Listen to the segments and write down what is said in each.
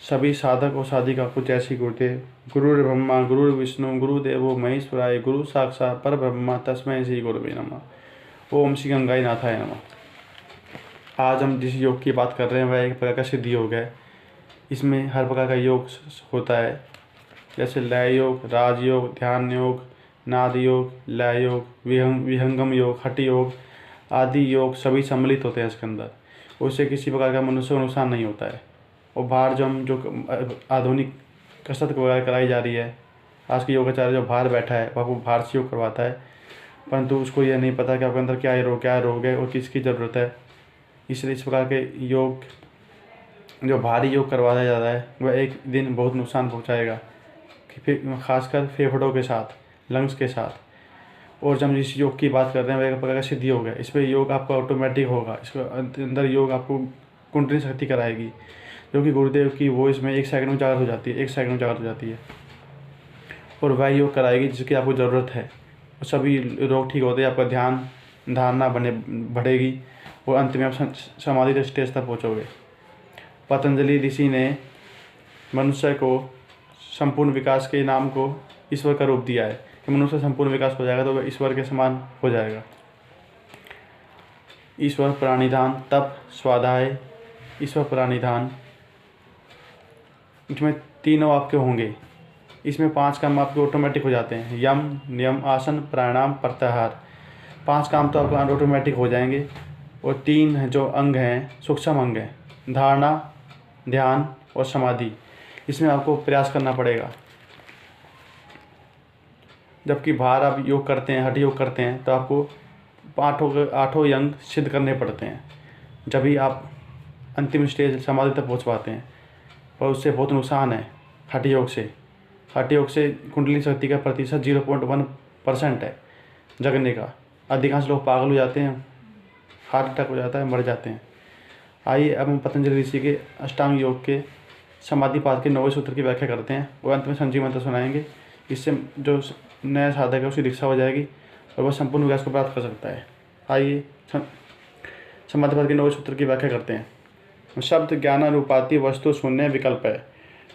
सभी साधक और साधिका को जय श्री गुरुदेव। गुरुर् ब्रह्मा गुरुर्विष्णु गुरुदेवो महेश्वराय गुरु साक्षात् परब्रह्म तस्मै श्री गुरुवे नमः। ओम श्री गंगाई नाथाय नमः। आज हम जिस योग की बात कर रहे हैं वह एक प्रकार का सिद्ध योग है। इसमें हर प्रकार का योग होता है, जैसे लय योग, राजयोग, ध्यान योग, नाद योग, लय योग, विहंगम योग, हठ योग आदि योग सभी सम्मिलित होते हैं इसके अंदर। उससे किसी प्रकार का मनुष्य को नुकसान नहीं होता है। और बाहर जो आधुनिक कसरत वगैरह कराई जा रही है, आज के योगाचार्य जो बाहर बैठा है वह बाहर से योग करवाता है, परंतु उसको यह नहीं पता कि आपके अंदर क्या रोग है और किसकी ज़रूरत है। इसलिए इस प्रकार के योग जो भारी योग करवाया जाता है वह एक दिन बहुत नुकसान पहुंचाएगा, खासकर फेफड़ों के साथ, लंग्स के साथ। और जब हम जिस योग की बात कर रहे हैं वह एक प्रकार का सिद्ध योग है। इसमें योग आपका ऑटोमेटिक होगा, इसके अंदर योग आपको कुंडली शक्ति कराएगी, जो कि गुरुदेव की वॉइस में 1 सेकंड में जागृत हो जाती है, 1 सेकंड में जागृत हो जाती है। और वह योग कराएगी जिसकी आपको ज़रूरत है। और सभी रोग ठीक होते हैं, आपका ध्यान धारणा बढ़ेगी और अंत में आप समाधि के स्टेज तक पहुँचोगे। पतंजलि ऋषि ने मनुष्य को संपूर्ण विकास के नाम को ईश्वर का रूप दिया है कि मनुष्य संपूर्ण विकास हो जाएगा तो वह ईश्वर के समान हो जाएगा। ईश्वर प्राणिधान, तप, स्वाध्याय, ईश्वर प्राणिधान, इसमें तीनों आपके होंगे। इसमें 5 काम आपके ऑटोमेटिक हो जाते हैं, यम, नियम, आसन, प्राणायाम, प्रत्याहार। 5 काम तो आपके ऑटोमेटिक हो जाएंगे। और 3 जो अंग हैं, सूक्ष्म अंग हैं, धारणा, ध्यान और समाधि, इसमें आपको प्रयास करना पड़ेगा। जबकि बाहर आप योग करते हैं, हठ योग करते हैं, तो आपको 8 अंग सिद्ध करने पड़ते हैं, जब भी आप अंतिम स्टेज समाधि तक पहुँच पाते हैं। और उससे बहुत नुकसान है हठ योग से। हठ योग से कुंडली शक्ति का प्रतिशत 0.1% है जगने का। अधिकांश लोग पागल हो जाते हैं, हार्ट अटैक हो जाता है, मर जाते हैं। आइए अब हम पतंजलि ऋषि के अष्टांग योग के समाधि पाद के 9वें सूत्र की व्याख्या करते हैं और अंत में संजीव मंत्र सुनाएंगे। इससे जो नया साधक है उसकी दीक्षा हो जाएगी और वह संपूर्ण विकास को प्राप्त कर सकता है। आइए समाधि पाद के 9वें सूत्र की व्याख्या करते हैं। शब्द ज्ञान रूपाती वस्तु शून्य विकल्प है।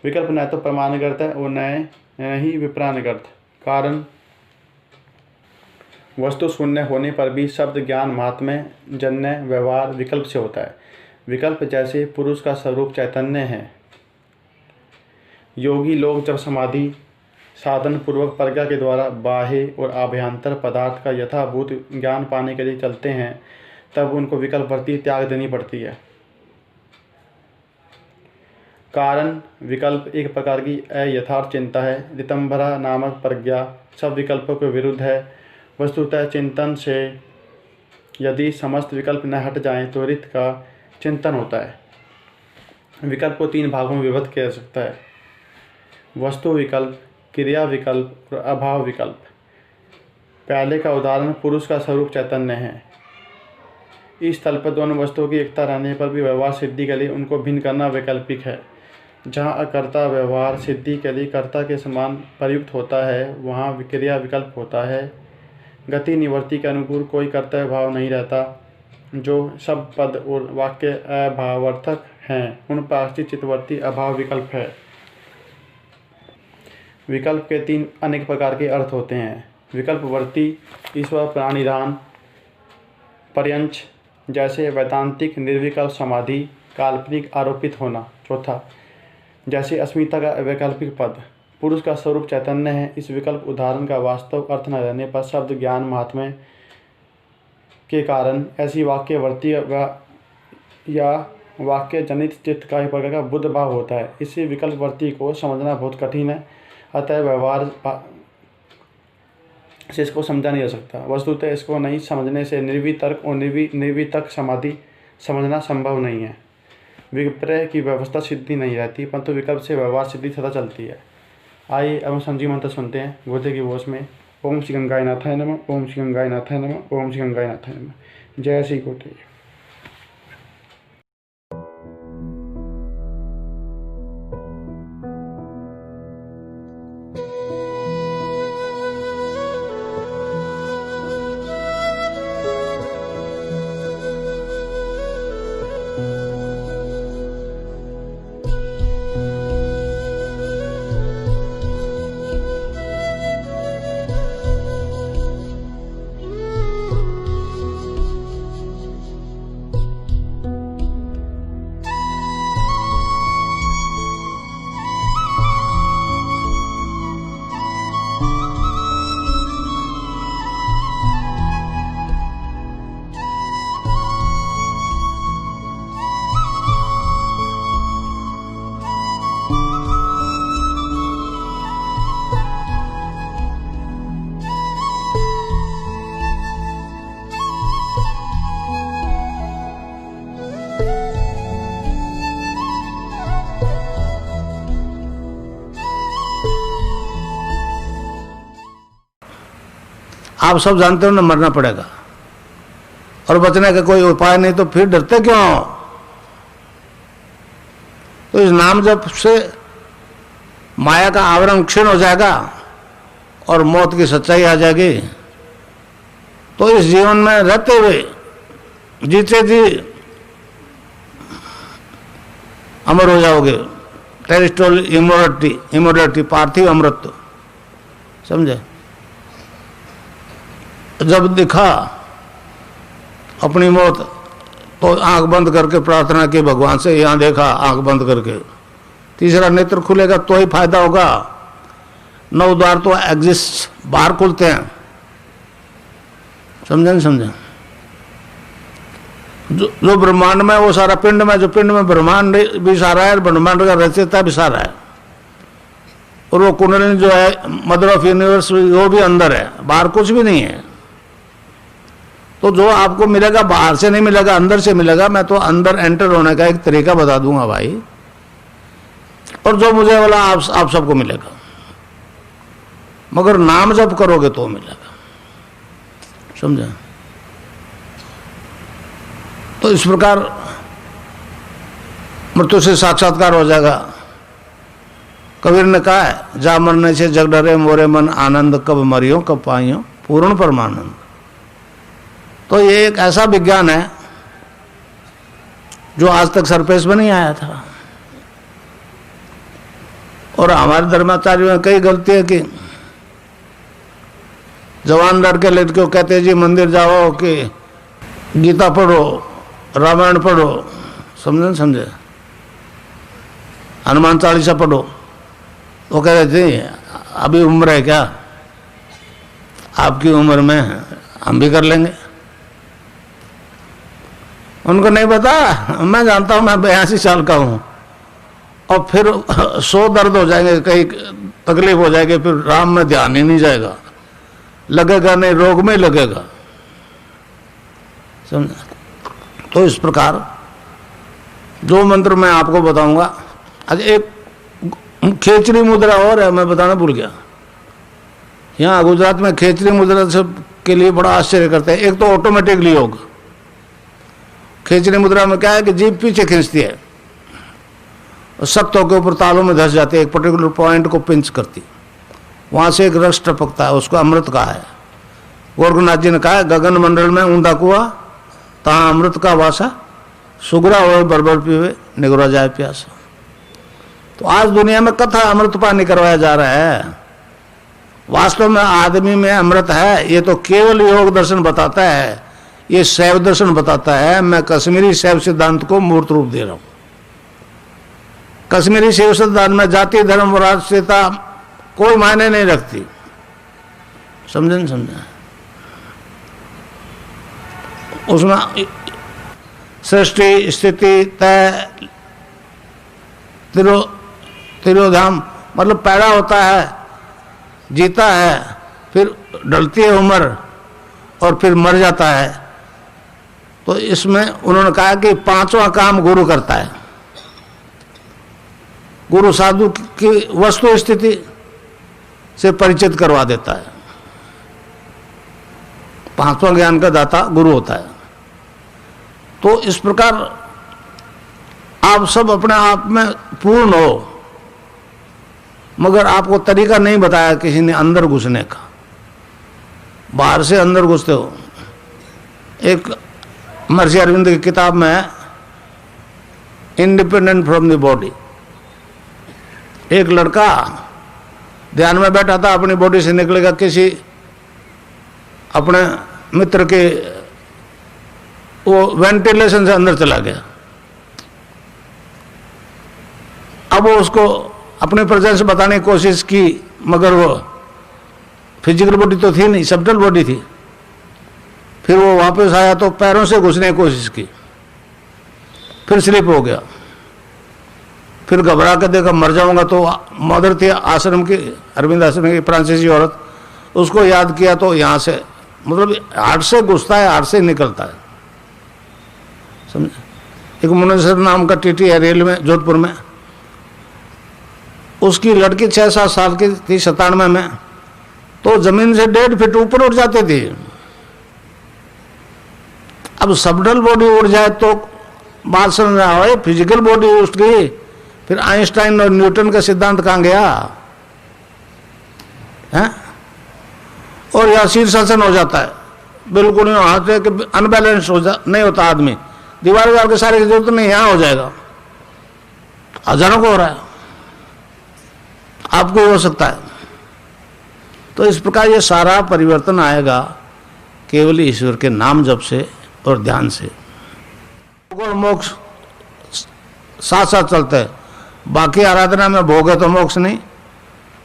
विकल्प न तो प्रमाणगत है और न ही विप्राणगत। कारण वस्तु शून्य होने पर भी शब्द ज्ञान महात्म्य जन्य व्यवहार विकल्प से होता है। विकल्प जैसे पुरुष का स्वरूप चैतन्य है। योगी लोग जब समाधि साधन पूर्वक प्रज्ञा के द्वारा बाह्य और आभ्यंतर पदार्थ का यथाभूत ज्ञान पाने के लिए चलते हैं, तब उनको विकल्प वृत्ति त्याग देनी पड़ती है। कारण विकल्प एक प्रकार की अयथार्थ चिंता है। ऋतंभरा नामक प्रज्ञा सब विकल्पों के विरुद्ध है। वस्तुतः चिंतन से यदि समस्त विकल्प न हट जाएं तो ऋत का चिंतन होता है। विकल्प को 3 भागों में विभक्त किया जा सकता है: वस्तु विकल्प, क्रिया विकल्प और अभाव विकल्प। पहले का उदाहरण पुरुष का स्वरूप चैतन्य है। इस तल पर दोनों वस्तुओं की एकता रहने पर भी व्यवहार सिद्धि के लिए उनको भिन्न करना वैकल्पिक है। जहाँ अकर्ता व्यवहार सिद्धि के लिए कर्ता के समान प्रयुक्त होता है, वहाँ क्रिया विकल्प होता है। गति निवृत्ति के अनुकूल कोई कर्तव्य भाव नहीं रहता। जो सब पद और वाक्य अभावार्थक हैं, उन पर चित्तवृत्ति अभाव विकल्प है। विकल्प के 3 अनेक प्रकार के अर्थ होते हैं: विकल्पवर्ती, ईश्वर प्राणिधान, पर्यंच जैसे वैदांतिक निर्विकल्प समाधि, काल्पनिक आरोपित होना। चौथा, जैसे अस्मिता का वैकल्पिक पद। पुरुष का स्वरूप चैतन्य है। इस विकल्प उदाहरण का वास्तव अर्थ न रहने पर शब्द ज्ञान महात्म्य के कारण ऐसी वाक्यवर्ती या वाक्य जनित चित्त का एक प्रकार का बुद्ध भाव होता है। इसी विकल्पवर्ती को समझना बहुत कठिन है, अतः व्यवहार से इसको समझा नहीं जा सकता। वस्तुतः इसको नहीं समझने से निर्वितर्क और निर्वितर्क समाधि समझना संभव नहीं है। विपर्य की व्यवस्था सिद्धि नहीं रहती, परंतु विकल्प से व्यवहार सिद्धि सदा चलती है। आइए अब हम संजीव मंत्र सुनते हैं गुरुदेव की वॉइस में। ओम श्री गंगाय नाथाय नमः, ओम श्री गंगाय नाथाय नमः, ओम श्री गंगाय नाथाय नमः। जय श्री गुरुदेव। आप सब जानते हो ना, मरना पड़ेगा और बचने का कोई उपाय नहीं, तो फिर डरते क्यों हो? तो इस नाम जप से माया का आवरण क्षीण हो जाएगा और मौत की सच्चाई आ जाएगी। तो इस जीवन में रहते हुए जीते जी अमर हो जाओगे। टेरिस्ट्रियल इमोर्टलिटी, पार्थिव अमृत, समझे? जब दिखा अपनी मौत तो आंख बंद करके प्रार्थना की भगवान से, यहां देखा आंख बंद करके, तीसरा नेत्र खुलेगा तो ही फायदा होगा। 9 द्वार तो एग्जिस्ट, बाहर खुलते हैं, समझे नहीं समझे? जो ब्रह्मांड में वो सारा पिंड में, जो पिंड में ब्रह्मांड भी सारा है, ब्रह्मांड का रचयिता भी सारा है, और वो कुंडलिनी जो है मदर ऑफ यूनिवर्स वो भी अंदर है, बाहर कुछ भी नहीं है। तो जो आपको मिलेगा बाहर से नहीं मिलेगा, अंदर से मिलेगा। मैं तो अंदर एंटर होने का एक तरीका बता दूंगा भाई, और जो मुझे बोला आप सबको मिलेगा, मगर नाम जप करोगे तो मिलेगा, समझे? तो इस प्रकार मृत्यु से साक्षात्कार हो जाएगा। कबीर ने कहा है, जा मरने से जग डरे मोरे मन आनंद, कब मरियो कब पाइयो पूर्ण परमानंद। तो ये एक ऐसा विज्ञान है जो आज तक सरफेस में नहीं आया था। और हमारे धर्माचार्यों में कई गलती है कि जवान लड़के लड़कियों कहते जी मंदिर जाओ कि गीता पढ़ो, रामायण पढ़ो, समझे समझे, हनुमान चालीसा पढ़ो। वो कह रहे थे अभी उम्र है क्या, आपकी उम्र में हम भी कर लेंगे। उनको नहीं पता, मैं जानता हूं मैं 82 साल का हूं, और फिर 100 दर्द हो जाएंगे, कहीं तकलीफ हो जाएगी, फिर राम में ध्यान ही नहीं जाएगा, लगेगा नहीं, रोग में लगेगा, समझा? तो इस प्रकार जो मंत्र मैं आपको बताऊंगा, आज एक खेचरी मुद्रा और है, मैं बताना भूल गया। यहाँ गुजरात में खेचरी मुद्रा सब के लिए बड़ा आश्चर्य करते हैं। एक तो ऑटोमेटिकली योग, खेचरी मुद्रा में क्या है कि जीभ पीछे खींचती है और सख्तों के ऊपर तालों में धस जाती है, एक पर्टिकुलर पॉइंट को पिंच करती, वहां से एक रस टपकता है, उसको अमृत कहा है। गोरखनाथ जी ने कहा है, गगन मंडल में ऊंधा कुआ तहाँ अमृत का वासा, सुगरा हो बरबर पीवे निगरा जाए प्यासा। तो आज दुनिया में कथा अमृत पानी करवाया जा रहा है, वास्तव में आदमी में अमृत है। ये तो केवल योग दर्शन बताता है, ये शैव दर्शन बताता है। मैं कश्मीरी शैव सिद्धांत को मूर्त रूप दे रहा हूं। कश्मीरी शैव सिद्धांत में जाति धर्म राष्ट्रीयता कोई मायने नहीं रखती, समझे नहीं समझे? उसमें सृष्टि स्थिति तय तिरोधाम, मतलब पैदा होता है, जीता है, फिर ढलती है उम्र और फिर मर जाता है। तो इसमें उन्होंने कहा कि 5वां काम गुरु करता है। गुरु साधु की वस्तु स्थिति से परिचित करवा देता है। 5वां ज्ञान का दाता गुरु होता है। तो इस प्रकार आप सब अपने आप में पूर्ण हो, मगर आपको तरीका नहीं बताया किसी ने अंदर घुसने का, बाहर से अंदर घुसते हो। एक महर्षि अरविंद की किताब में है इंडिपेंडेंट फ्रॉम द बॉडी। एक लड़का ध्यान में बैठा था, अपनी बॉडी से निकलेगा, किसी अपने मित्र के वो वेंटिलेशन से अंदर चला गया। अब वो उसको अपने प्रेजेंस बताने की कोशिश की, मगर वो फिजिकल बॉडी तो थी नहीं, सब्टल बॉडी थी। फिर वो वापस आया तो पैरों से घुसने की कोशिश की, फिर स्लिप हो गया। फिर घबरा कर देखा मर जाऊंगा, तो मदर थी आश्रम की, अरविंद आश्रम की फ्रांसीसी औरत, उसको याद किया तो यहाँ से, मतलब हार्ट से घुसता है, हार्ट से निकलता है, समझे? एक मुनेश्वर नाम का टीटी है रेल में, जोधपुर में, उसकी लड़की 6-7 साल की थी, 97 में। तो जमीन से 1.5 फीट ऊपर उठ जाते थे। अब सबडल बॉडी उड़ जाए तो बात समझ में आए, फिजिकल बॉडी उठ गई, फिर आइंस्टाइन और न्यूटन का सिद्धांत कहाँ गया है? और यह शीर्षासन हो जाता है, बिल्कुल हाथ से अनबैलेंस नहीं होता आदमी, दीवार वार के सारे की जरूरत नहीं, यहां हो जाएगा। हजारों को हो रहा है, आपको हो सकता है। तो इस प्रकार ये सारा परिवर्तन आएगा केवल ईश्वर के नाम जप से और ध्यान से। और मोक्ष साथ साथ चलते हैं, बाकी आराधना में भोग है तो मोक्ष नहीं,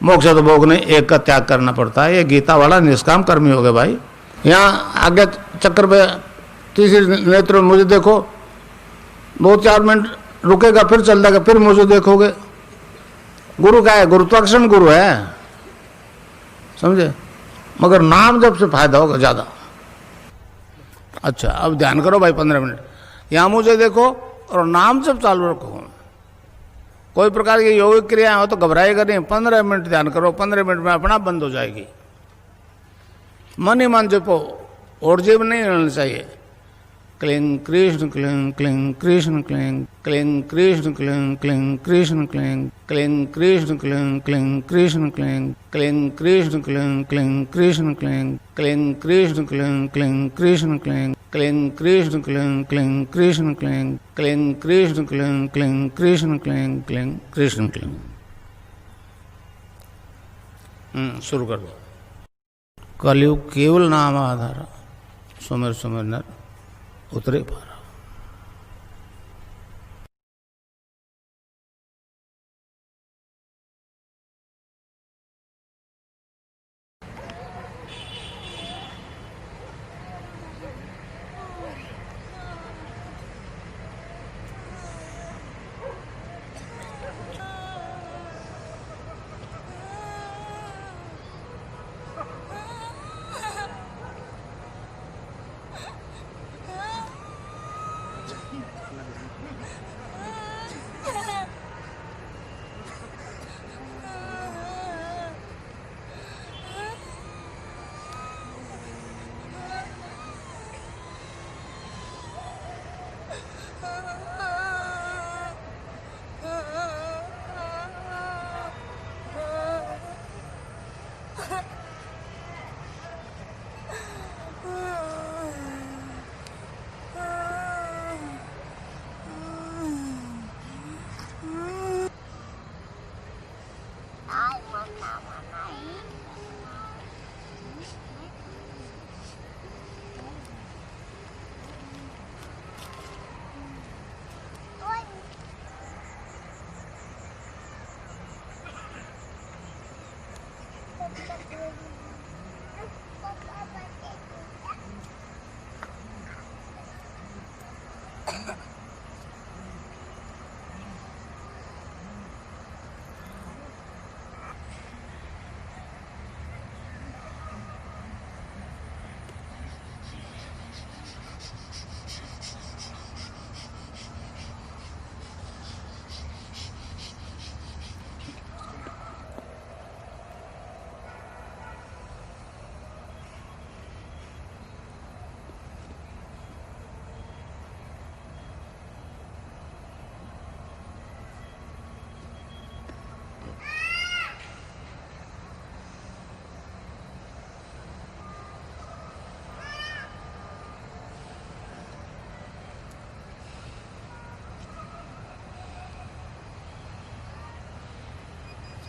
मोक्ष है तो भोग नहीं, एक का त्याग करना पड़ता है। ये गीता वाला निष्काम कर्मी हो गए भाई। यहाँ आगे चक्कर पे तीसरे नेत्र में मुझे देखो, 2-4 मिनट रुकेगा फिर चल जाएगा, फिर मुझे देखोगे। गुरु का है, गुरुत्वाकर्षण गुरु है, समझे? मगर नाम जब से फायदा होगा ज्यादा। अच्छा अब ध्यान करो भाई 15 मिनट, यहाँ मुझे देखो और नाम जब चालू रखो। कोई प्रकार की योगिक क्रियाएं हो तो घबराएगा नहीं, 15 मिनट ध्यान करो, 15 मिनट में अपना बंद हो जाएगी। मन ही मन जपो, और जीव नहीं रहना चाहिए। Cling Krishna cling cling Krishna cling cling Krishna cling cling Krishna cling cling Krishna cling cling Krishna cling cling Krishna cling cling Krishna cling cling Krishna cling cling Krishna cling cling Krishna cling cling Krishna cling cling Krishna cling cling Krishna cling cling Krishna cling. शुरू कर दो। कलयुग केवल नाम आधार, सुमिर सुमिर नर उतरे पारा।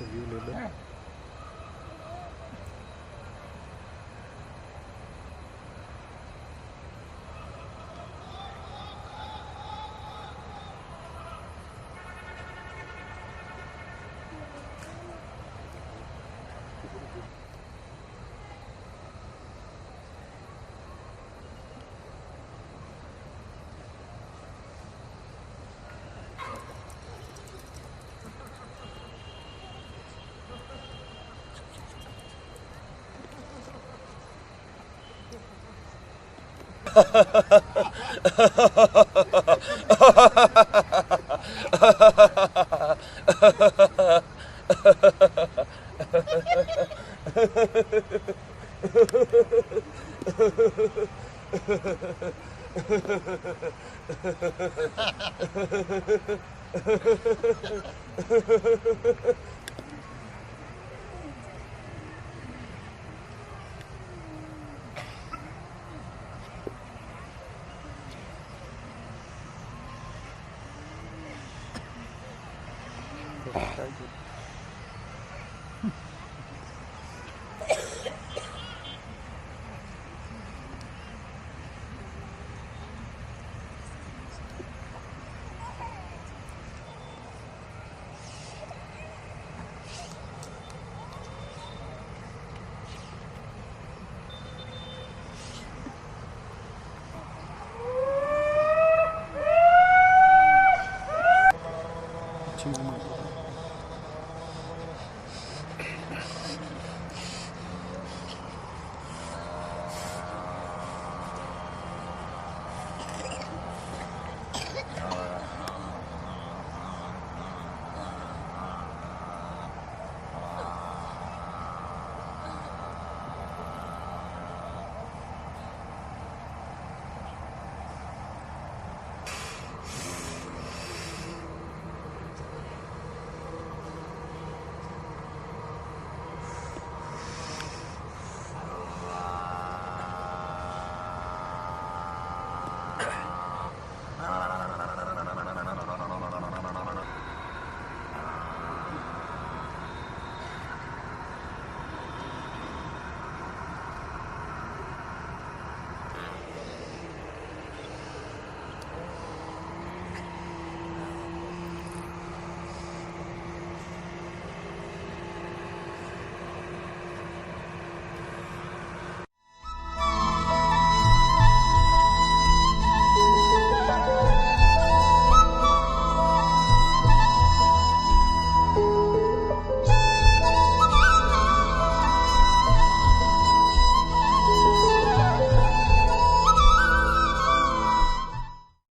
व्यू ले लो। Thank you.